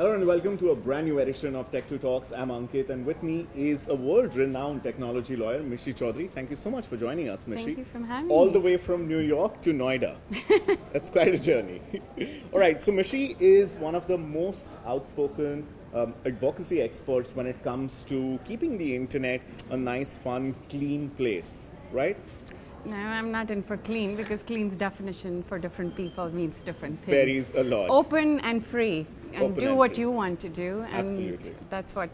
Hello and welcome to a brand new edition of Tech 2 Talks. I'm Ankit and with me is a world-renowned technology lawyer, Mishi Chaudhary. Thank you so much for joining us, Mishi. Thank you for having All me. the way from New York to Noida. That's quite a journey. All right, so Mishi is one of the most outspoken advocacy experts when it comes to keeping the internet a nice, fun, clean place, right? No, I'm not in for clean because clean's definition for different people means different things. Varies a lot. Open and free, and Open do and what free. you want to do, and Absolutely. that's what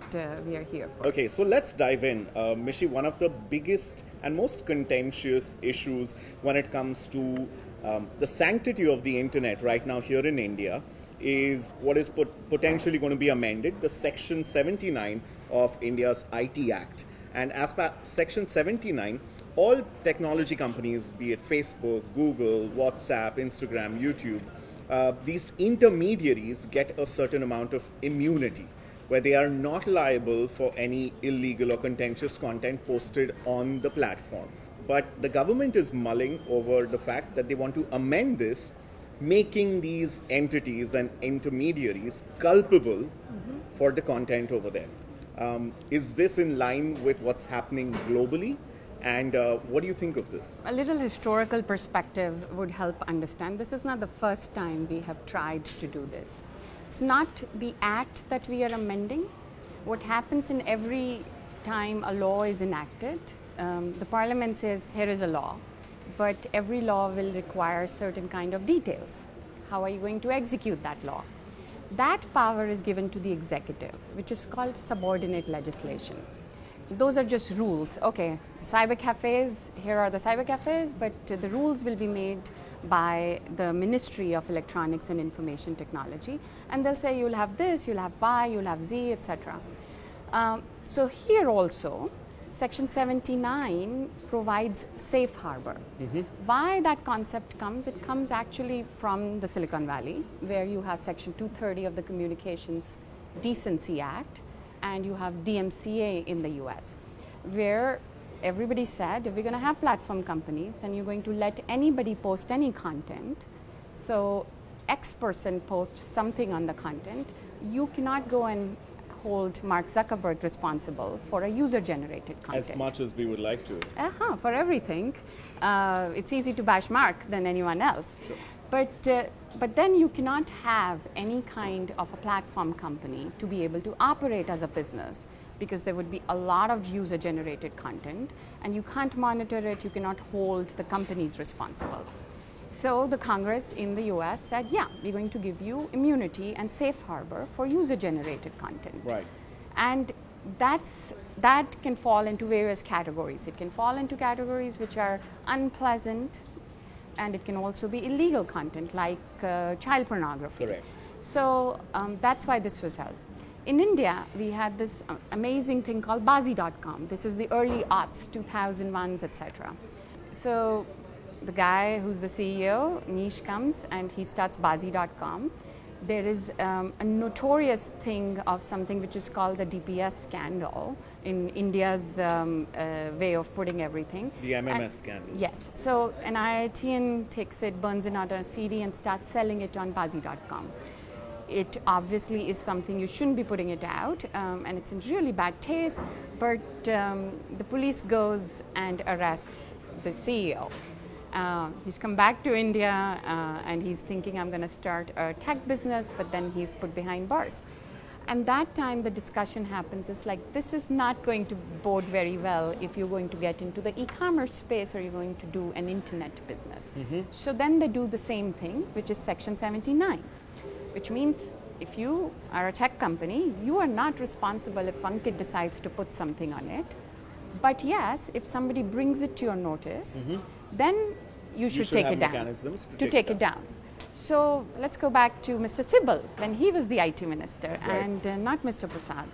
we are here for. Okay, so let's dive in. Mishi, one of the biggest and most contentious issues when it comes to the sanctity of the internet right now here in India is what is potentially going to be amended, the Section 79 of India's IT Act. And as per Section 79, all technology companies, be it Facebook, Google, WhatsApp, Instagram, YouTube, these intermediaries get a certain amount of immunity where they are not liable for any illegal or contentious content posted on the platform. But the government is mulling over the fact that they want to amend this, making these entities and intermediaries culpable for the content over there. Is this in line with what's happening globally? And what do you think of this? A little historical perspective would help understand. This is not the first time we have tried to do this. It's not the act that we are amending. What happens in every time a law is enacted, the parliament says, here is a law, but every law will require certain kind of details. How are you going to execute that law? That power is given to the executive, which is called subordinate legislation. Those are just rules. Okay, the cyber cafes, here are the cyber cafes, but the rules will be made by the Ministry of Electronics and Information Technology, and they'll say you'll have this, you'll have Y, you'll have Z, etc. So here also, Section 79 provides safe harbor. Why that concept comes? It comes actually from the Silicon Valley, where you have Section 230 of the Communications Decency Act, and you have DMCA in the US, where everybody said, if we're going to have platform companies and you're going to let anybody post any content, so X person posts something on the content, you cannot go and hold Mark Zuckerberg responsible for a user-generated content. As much as we would like to. For everything. It's easy to bash Mark than anyone else. Sure. But then you cannot have any kind of a platform company to be able to operate as a business because there would be a lot of user-generated content and you can't monitor it, you cannot hold the companies responsible. So the Congress in the US said, yeah, we're going to give you immunity and safe harbor for user-generated content. Right. And that can fall into various categories. It can fall into categories which are unpleasant, and it can also be illegal content like child pornography. Correct. So that's why this was held. In India, we had this amazing thing called Bazi.com. This is the early aughts, 2001s, etc. So the guy who's the CEO, Nish, comes and he starts Bazi.com. There is a notorious thing of something which is called the DPS scandal in India's way of putting everything. The MMS scandal. Yes. So an IITian takes it, burns it out on a CD and starts selling it on Bazi.com. It obviously is something you shouldn't be putting it out, and it's in really bad taste, but the police goes and arrests the CEO. He's come back to India and he's thinking, I'm going to start a tech business, but then he's put behind bars. And that time the discussion happens is like, this is not going to bode very well if you're going to get into the e-commerce space or you're going to do an internet business. So then they do the same thing, which is Section 79, which means if you are a tech company, you are not responsible if Ankit decides to put something on it. But yes, if somebody brings it to your notice, then you should take have it down. mechanisms To take it down. So let's go back to Mr. Sibal when he was the IT minister, Right. and not Mr. Prasad.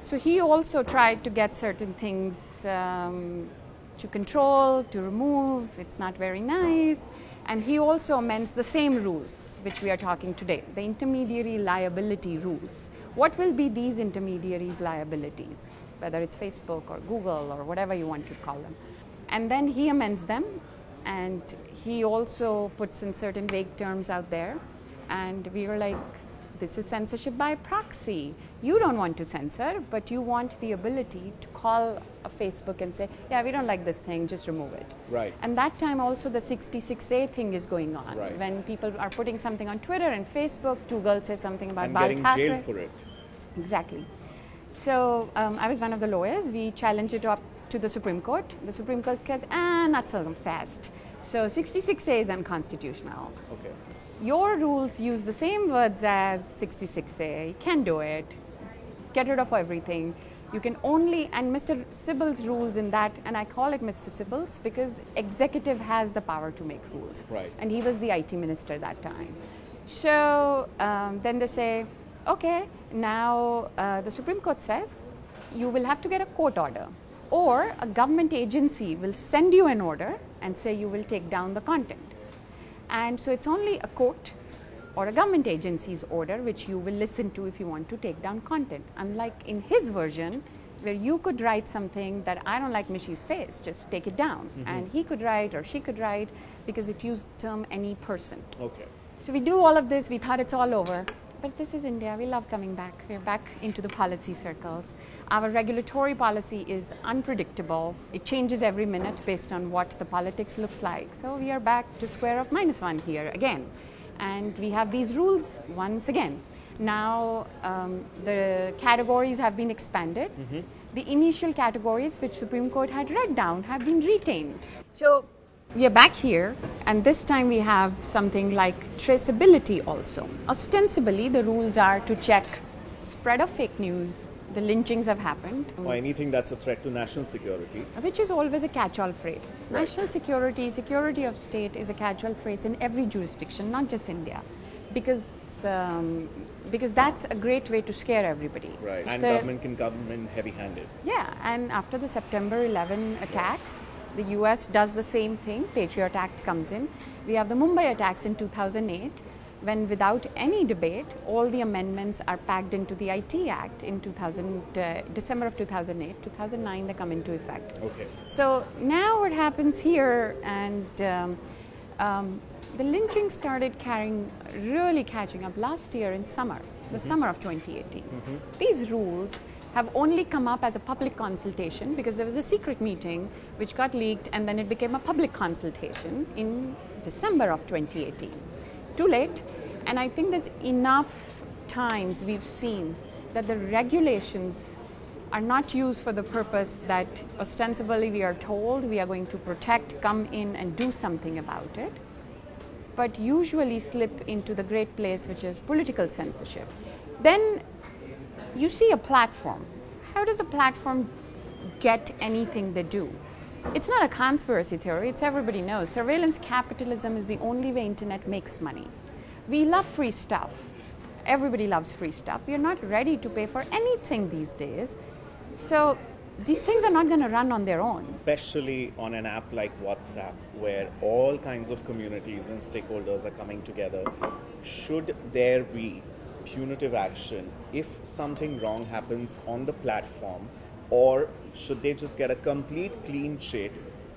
So he also tried to get certain things to control, to remove. It's not very nice. And he also amends the same rules which we are talking today, the intermediary liability rules. What will be these intermediaries' liabilities, whether it's Facebook or Google or whatever you want to call them? And then he amends them, and he also puts in certain vague terms out there. And we were like, this is censorship by proxy. You don't want to censor, but you want the ability to call a Facebook and say, yeah, we don't like this thing, just remove it. Right. And that time also the 66A thing is going on. Right. When people are putting something on Twitter and Facebook, two girls say something about And Bal getting Thackeray. jailed for it. Exactly. So I was one of the lawyers. We challenged it up to the Supreme Court. The Supreme Court says, not so fast. So 66A is unconstitutional. Okay. Your rules use the same words as 66A. You can do it. Get rid of everything. You can only, and Mr. Sybil's rules in that, and I call it Mr. Sybil's because executive has the power to make rules. Right. And he was the IT minister that time. So then they say, okay, now the Supreme Court says you will have to get a court order, or a government agency will send you an order and say you will take down the content. And so it's only a court or a government agency's order which you will listen to if you want to take down content. Unlike in his version, where you could write something that I don't like Mishy's face, just take it down. And he could write or she could write because it used the term any person. Okay. So we do all of this, we thought it's all over. But this is India, we love coming back. We're back into the policy circles. Our regulatory policy is unpredictable. It changes every minute based on what the politics looks like. So we are back to square of -1 here again. And we have these rules once again. Now the categories have been expanded. The initial categories which Supreme Court had read down have been retained. So we are back here, and this time we have something like traceability also. Ostensibly, the rules are to check spread of fake news, the lynchings have happened, Or anything that's a threat to national security. which is always a catch-all phrase. Right. National security, security of state is a catch-all phrase in every jurisdiction, not just India, because that's a great way to scare everybody. Right. And The- government can come in heavy-handed. Yeah, and after the September 11 attacks, the US does the same thing. Patriot Act comes in. We have the Mumbai attacks in 2008, when without any debate, all the amendments are packed into the IT Act in December of 2008. 2009, they come into effect. Okay. So now what happens here, and the lynching started really catching up last year in summer, the summer of 2018. These rules have only come up as a public consultation because there was a secret meeting which got leaked, and then it became a public consultation in December of 2018. Too late, and I think there's enough times we've seen that the regulations are not used for the purpose that ostensibly we are told we are going to protect, come in and do something about it, but usually slip into the great place which is political censorship. Then you see a platform. How does a platform get anything they do? It's not a conspiracy theory, it's everybody knows. Surveillance capitalism is the only way internet makes money. We love free stuff. Everybody loves free stuff. We are not ready to pay for anything these days. So these things are not going to run on their own. Especially on an app like WhatsApp, where all kinds of communities and stakeholders are coming together. Should there be punitive action if something wrong happens on the platform, or should they just get a complete clean sheet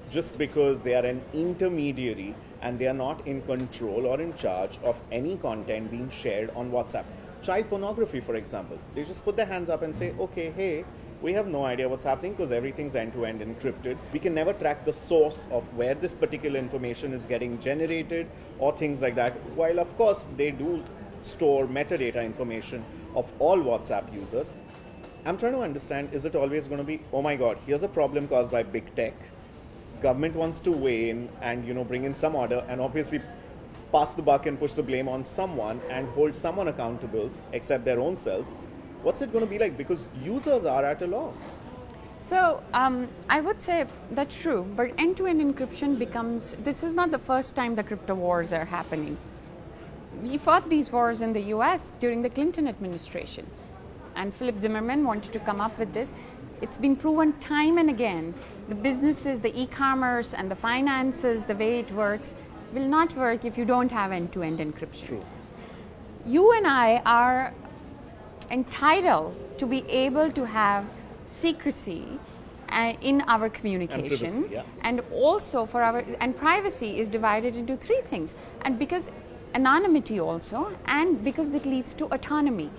just because they are an intermediary and they are not in control or in charge of any content being shared on WhatsApp? Child pornography, for example. They just put their hands up and say, okay, hey, we have no idea what's happening because everything's end-to-end encrypted. We can never track the source of where this particular information is getting generated or things like that. While, of course, they do store metadata information of all WhatsApp users. I'm trying to understand, is it always going to be, oh my God, here's a problem caused by big tech. Government wants to weigh in and, bring in some order and obviously pass the buck and push the blame on someone and hold someone accountable except their own self. What's it going to be like? Because users are at a loss. So I would say that's true, but end-to-end encryption this is not the first time the crypto wars are happening. We fought these wars in the US during the Clinton administration, and Philip Zimmermann wanted to come up with this. It's been proven time and again, the businesses, the e-commerce and the finances, the way it works, will not work if you don't have end-to-end encryption. True. You and I are entitled to be able to have secrecy in our communication, and privacy, yeah. and also and privacy is divided into three things. And because anonymity also, and because it leads to autonomy.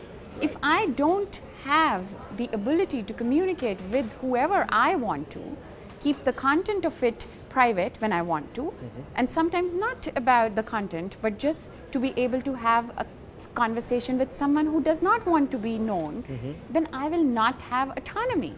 If I don't have the ability to communicate with whoever I want to, keep the content of it private when I want to, and sometimes not about the content, but just to be able to have a conversation with someone who does not want to be known, then I will not have autonomy.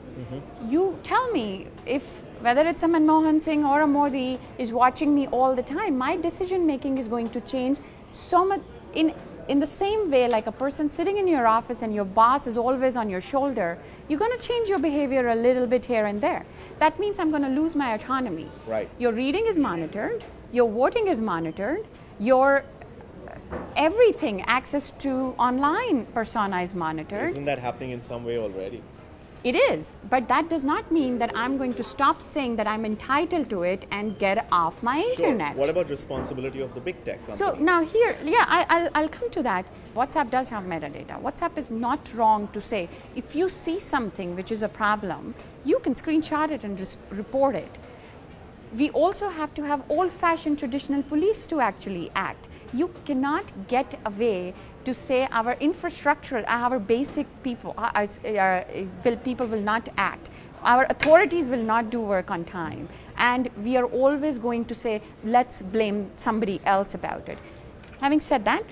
You tell me if whether it's a Manmohan Singh or a Modi is watching me all the time, my decision making is going to change so much in the same way like a person sitting in your office and your boss is always on your shoulder, you're going to change your behavior a little bit here and there. That means I'm going to lose my autonomy. Right. Your reading is monitored, your voting is monitored, your everything, access to online persona is monitored. Isn't that happening in some way already? It is, but that does not mean that I'm going to stop saying that I'm entitled to it and get off my internet. What about responsibility of the big tech companies? So now here, I'll come to that. WhatsApp does have metadata. WhatsApp is not wrong to say, if you see something which is a problem, you can screenshot it and report it. We also have to have old-fashioned traditional police to actually act. You cannot get away to say our infrastructural, our basic people, people will not act. Our authorities will not do work on time. And we are always going to say, let's blame somebody else about it. Having said that,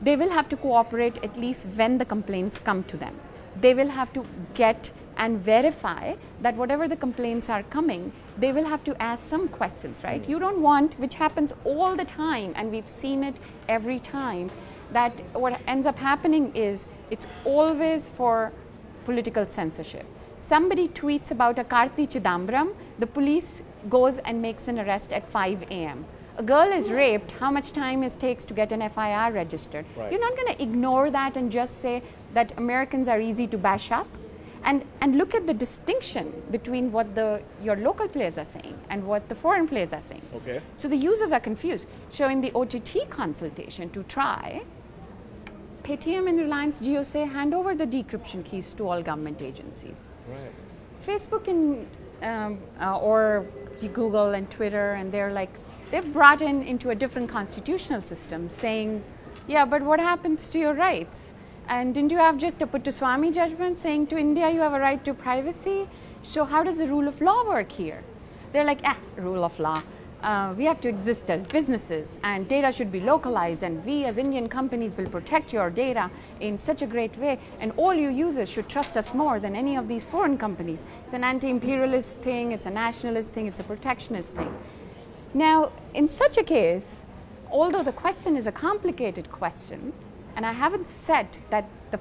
they will have to cooperate at least when the complaints come to them. They will have to get and verify that whatever the complaints are coming, they will have to ask some questions, right? You don't want, which happens all the time, and we've seen it every time, that what ends up happening is it's always for political censorship. Somebody tweets about a Karti Chidambaram, the police goes and makes an arrest at 5 a.m. A girl is raped, how much time it takes to get an FIR registered? Right. You're not going to ignore that and just say that Americans are easy to bash up. And look at the distinction between what your local players are saying and what the foreign players are saying. Okay. So the users are confused. So in the OTT consultation to try, Paytm and Reliance Jio say hand over the decryption keys to all government agencies. Right. Facebook and or Google and Twitter, and they've brought into a different constitutional system saying, yeah, but what happens to your rights? And didn't you have just a Puttaswamy judgment saying to India you have a right to privacy? So how does the rule of law work here? They're like, rule of law. We have to exist as businesses, and data should be localized, and we as Indian companies will protect your data in such a great way, and all you users should trust us more than any of these foreign companies. It's an anti-imperialist thing, it's a nationalist thing, it's a protectionist thing. Now, in such a case, although the question is a complicated question, and I haven't said that the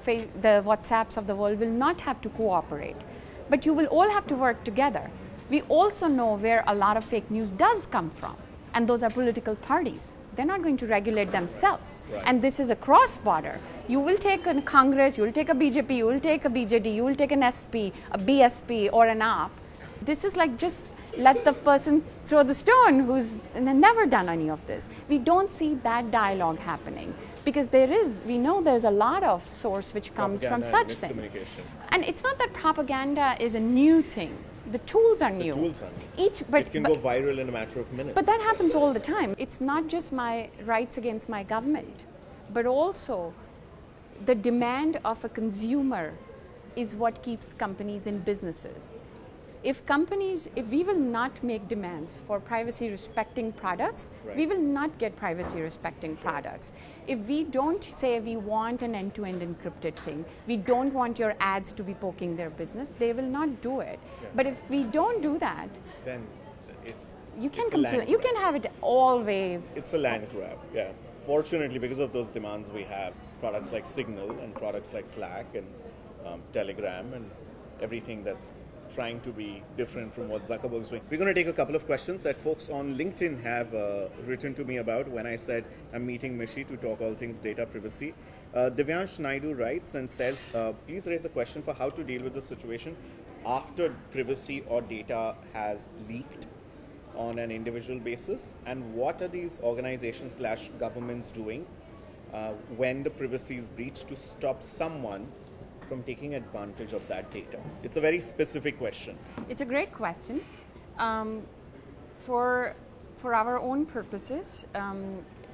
WhatsApps of the world will not have to cooperate, but you will all have to work together. We also know where a lot of fake news does come from, and those are political parties. They're not going to regulate themselves. Right. And this is a cross-border. You will take a Congress, you will take a BJP, you will take a BJD, you will take an SP, a BSP, or an AAP. This is like just let the person throw the stone who's never done any of this. We don't see that dialogue happening. Because we know there's a lot of source which comes from such things. And it's not that propaganda is a new thing. The tools are new. The tools are new. It can go viral in a matter of minutes. But that happens all the time. It's not just my rights against my government, but also the demand of a consumer is what keeps companies in businesses. If we will not make demands for privacy respecting products, right, we will not get privacy respecting products. If we don't say we want an end-to-end encrypted thing, we don't want your ads to be poking their business, they will not do it. Yeah. But if we don't do that, then you can have it always. It's a land grab, yeah. Fortunately, because of those demands, we have products like Signal and products like Slack and Telegram and everything that's trying to be different from what Zuckerberg's doing. We're going to take a couple of questions that folks on LinkedIn have written to me about when I said I'm meeting Mishi to talk all things data privacy. Divyansh Naidu writes and says, please raise a question for how to deal with the situation after privacy or data has leaked on an individual basis, and what are these organizations / governments doing when the privacy is breached to stop someone from taking advantage of that data? It's a very specific question. It's a great question. For our own purposes,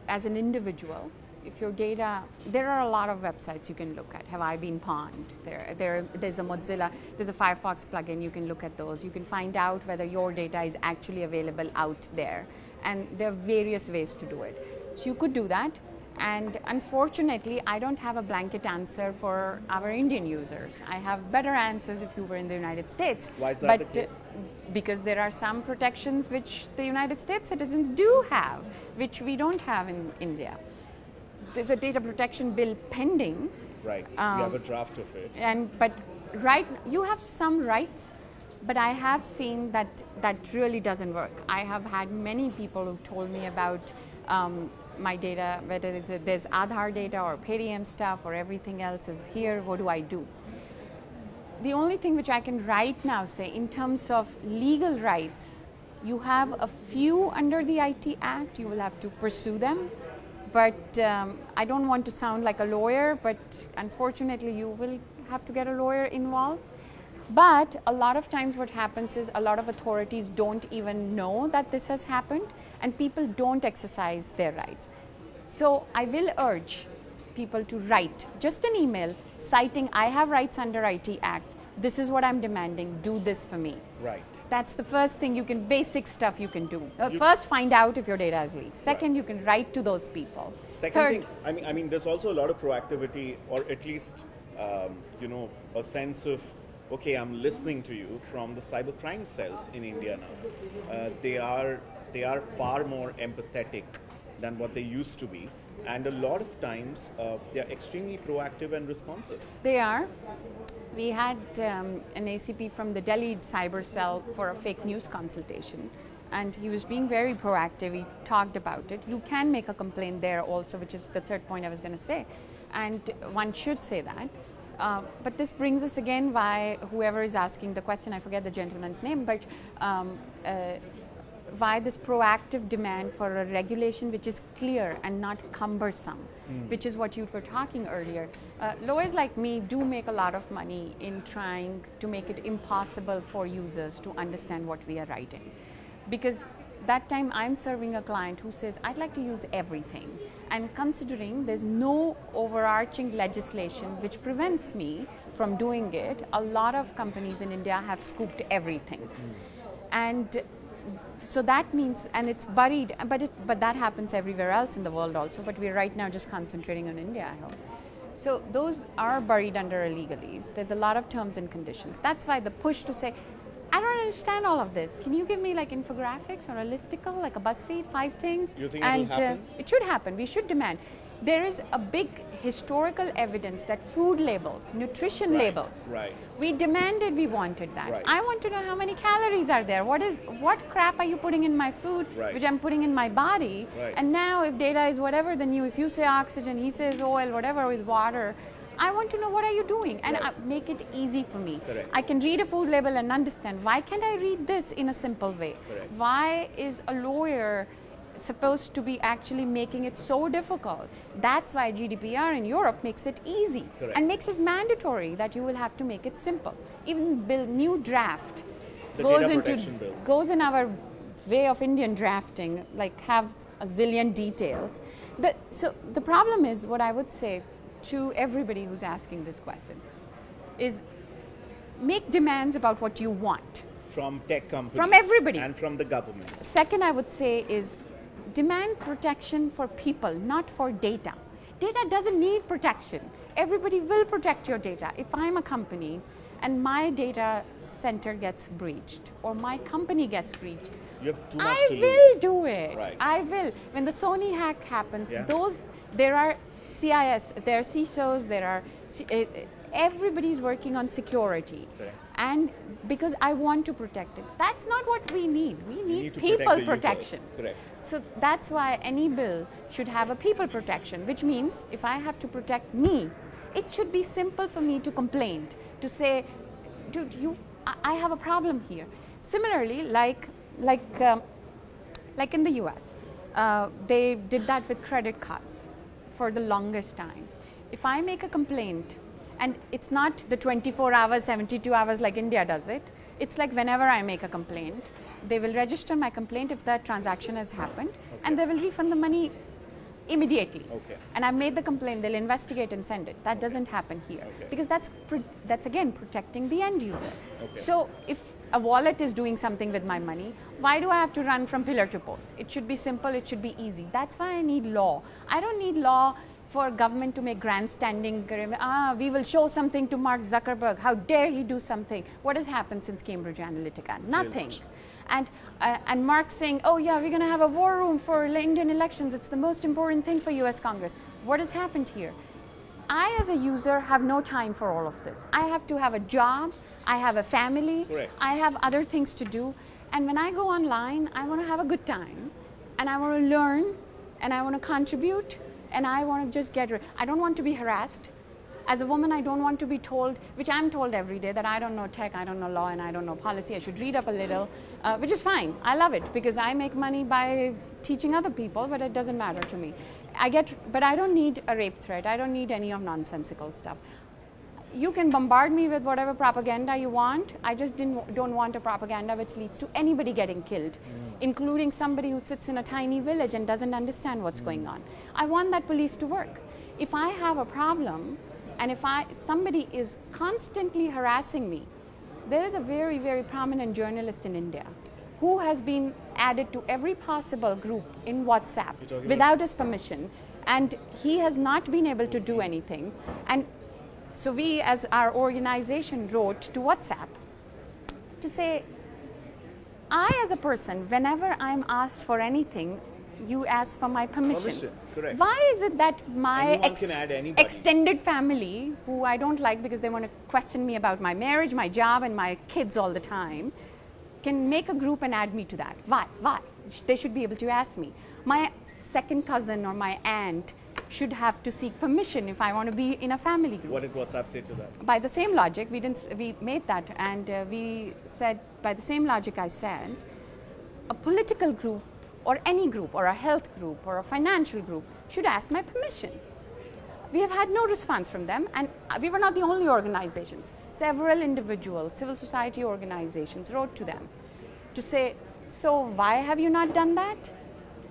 as an individual, if your data, there are a lot of websites you can look at. Have I been pawned? There's a Mozilla, there's a Firefox plugin, you can look at those. You can find out whether your data is actually available out there. And there are various ways to do it. So you could do that. And unfortunately, I don't have a blanket answer for our Indian users. I have better answers if you were in the United States. Why is that the case? Because there are some protections which the United States citizens do have, which we don't have in India. There's a data protection bill pending. Right. You have a draft of it. But you have some rights, but I have seen that really doesn't work. I have had many people who've told me about my data, whether there's Aadhaar data or Paytm stuff or everything else is here, what do I do? The only thing which I can right now say in terms of legal rights, you have a few under the IT Act, you will have to pursue them. But I don't want to sound like a lawyer, but unfortunately you will have to get a lawyer involved. But a lot of times what happens is a lot of authorities don't even know that this has happened and people don't exercise their rights. So I will urge people to write just an email citing, I have rights under IT Act, this is what I'm demanding, do this for me. Right. That's the first thing basic stuff you can do. First, find out if your data is leaked. Second, Right. you can write to those people. Second Third, thing, I mean, there's also a lot of proactivity, or at least, a sense of, okay, I'm listening to you from the cybercrime cells in India now. They are far more empathetic than what they used to be, and a lot of times they are extremely proactive and responsive. They are. We had an ACP from the Delhi cyber cell for a fake news consultation, and he was being very proactive. He talked about it. You can make a complaint there also, which is the third point I was going to say, and one should say that. But this brings us again why whoever is asking the question, I forget the gentleman's name, but why this proactive demand for a regulation which is clear and not cumbersome, which is what you were talking earlier. Lawyers like me do make a lot of money in trying to make it impossible for users to understand what we are writing. Because that time I'm serving a client who says, I'd like to use everything. And considering there's no overarching legislation which prevents me from doing it, a lot of companies in India have scooped everything. And so that means, and it's buried, but that happens everywhere else in the world also, but we're right now just concentrating on India, I hope. So those are buried under a legalese. There's a lot of terms and conditions. That's why the push to say, I don't understand all of this. Can you give me like infographics or a listicle, like a BuzzFeed, 5 things? You think it will happen? It should happen. We should demand. There is a big historical evidence that food labels, nutrition labels, we demanded, we wanted that. Right. I want to know how many calories are there. What crap are you putting in my food, which I'm putting in my body? Right. And now if data is whatever, then if you say oxygen, he says oil, whatever is water, I want to know what are you doing, and make it easy for me. Correct. I can read a food label and understand. Why can't I read this in a simple way? Correct. Why is a lawyer supposed to be actually making it so difficult? That's why GDPR in Europe makes it easy. Correct. And makes it mandatory that you will have to make it simple. Even new draft The data protection bill. goes in our way of Indian drafting, like have a zillion details. So the problem is, what I would say to everybody who's asking this question is make demands about what you want. From tech companies. From everybody. And from the government. Second, I would say is demand protection for people, not for data. Data doesn't need protection. Everybody will protect your data. If I'm a company and my data center gets breached or my company gets breached, You have too much I to lose. will do it. Right. I will. When the Sony hack happens, Yeah. there are CIS, there are CISOs, everybody's working on security. Correct. And because I want to protect it. That's not what we need. We need to people protect the protection. users. Correct. So that's why any bill should have a people protection, which means if I have to protect me, it should be simple for me to complain, to say, dude, I have a problem here. Similarly, like in the US, they did that with credit cards for the longest time. If I make a complaint, and it's not the 24 hours, 72 hours like India does it, it's like whenever I make a complaint, they will register my complaint if that transaction has happened, and they will refund the money immediately. Okay. And I've made the complaint, they'll investigate and send it. That doesn't happen here. Okay. Because that's again protecting the end user. Okay. So if a wallet is doing something with my money, why do I have to run from pillar to post? It should be simple, it should be easy. That's why I need law. I don't need law for government to make grandstanding, we will show something to Mark Zuckerberg. How dare he do something? What has happened since Cambridge Analytica? Nothing. And Mark saying, oh yeah, we're going to have a war room for Indian elections. It's the most important thing for US Congress. What has happened here? I, as a user, have no time for all of this. I have to have a job. I have a family. Correct. I have other things to do. And when I go online, I want to have a good time. And I want to learn. And I want to contribute. And I want to just get rid. I don't want to be harassed. As a woman, I don't want to be told, which I'm told every day, that I don't know tech, I don't know law, and I don't know policy. I should read up a little, which is fine. I love it because I make money by teaching other people, but it doesn't matter to me. But I don't need a rape threat. I don't need any of nonsensical stuff. You can bombard me with whatever propaganda you want. I just don't want a propaganda which leads to anybody getting killed, including somebody who sits in a tiny village and doesn't understand what's going on. I want that police to work. If I have a problem, and if somebody is constantly harassing me, there is a very, very prominent journalist in India who has been added to every possible group in WhatsApp without his permission, and he has not been able to do anything. And so we, as our organization, wrote to WhatsApp to say, I, as a person, whenever I'm asked for anything, you ask for my permission. Correct. Why is it that my extended family, who I don't like because they want to question me about my marriage, my job, and my kids all the time, can make a group and add me to that? Why? They should be able to ask me. My second cousin or my aunt should have to seek permission if I want to be in a family group. What did WhatsApp say to that? By the same logic, we made that, and we said, by the same logic I said, a political group or any group or a health group or a financial group should ask my permission. We have had no response from them, and we were not the only organization. Several individual civil society organizations wrote to them to say, so why have you not done that?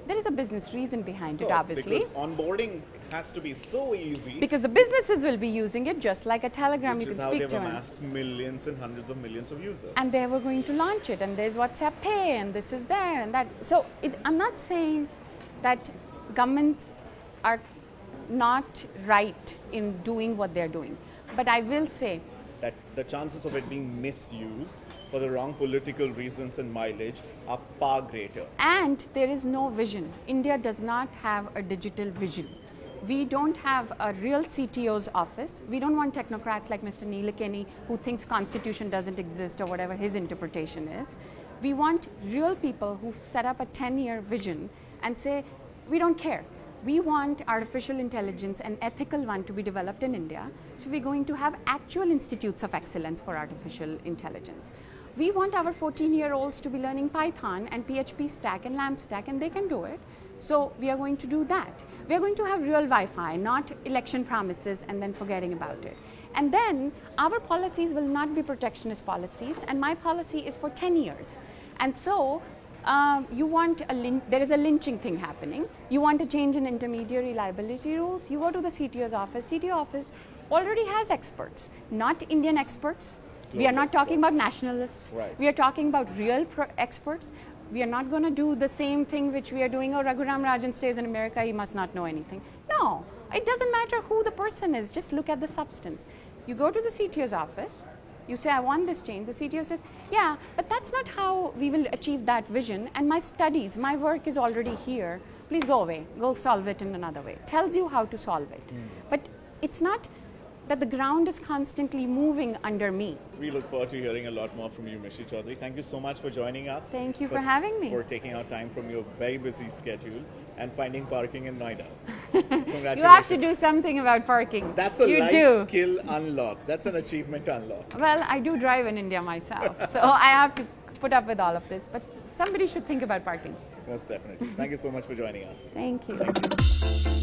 There is a business reason behind it, obviously. Because onboarding has to be so easy. Because the businesses will be using it just like a Telegram. Which you can is speak how to they've them. amassed millions and hundreds of millions of users. And they were going to launch it, and there's WhatsApp Pay, and this is there, and that. So I'm not saying that governments are not right in doing what they're doing, but I will say that the chances of it being misused for the wrong political reasons and mileage are far greater. And there is no vision. India does not have a digital vision. We don't have a real CTO's office. We don't want technocrats like Mr. Nilekani who thinks constitution doesn't exist or whatever his interpretation is. We want real people who set up a 10-year vision and say, we don't care. We want artificial intelligence, an ethical one, to be developed in India. So we're going to have actual institutes of excellence for artificial intelligence. We want our 14-year-olds to be learning Python and PHP stack and LAMP stack, and they can do it. So we are going to do that. We are going to have real Wi-Fi, not election promises and then forgetting about it. And then our policies will not be protectionist policies, and my policy is for 10 years. And so you want there is a lynching thing happening. You want to change in intermediary liability rules. You go to the CTO's office. CTO office already has experts, not Indian experts. We are not talking about nationalists. Right. We are talking about real experts. We are not going to do the same thing which we are doing. Oh, Raghuram Rajan stays in America, he must not know anything. No, it doesn't matter who the person is. Just look at the substance. You go to the CTO's office. You say, I want this change. The CTO says, yeah, but that's not how we will achieve that vision. And my studies, my work is already here. Please go away. Go solve it in another way. Tells you how to solve it. But it's not that the ground is constantly moving under me. We look forward to hearing a lot more from you, Mishri Chaudhary. Thank you so much for joining us. Thank you for having me. For taking out time from your very busy schedule and finding parking in Noida. Congratulations. You have to do something about parking. That's a life skill unlock. That's an achievement unlock. Well, I do drive in India myself, so I have to put up with all of this. But somebody should think about parking. Most definitely. Thank you so much for joining us. Thank you. Thank you.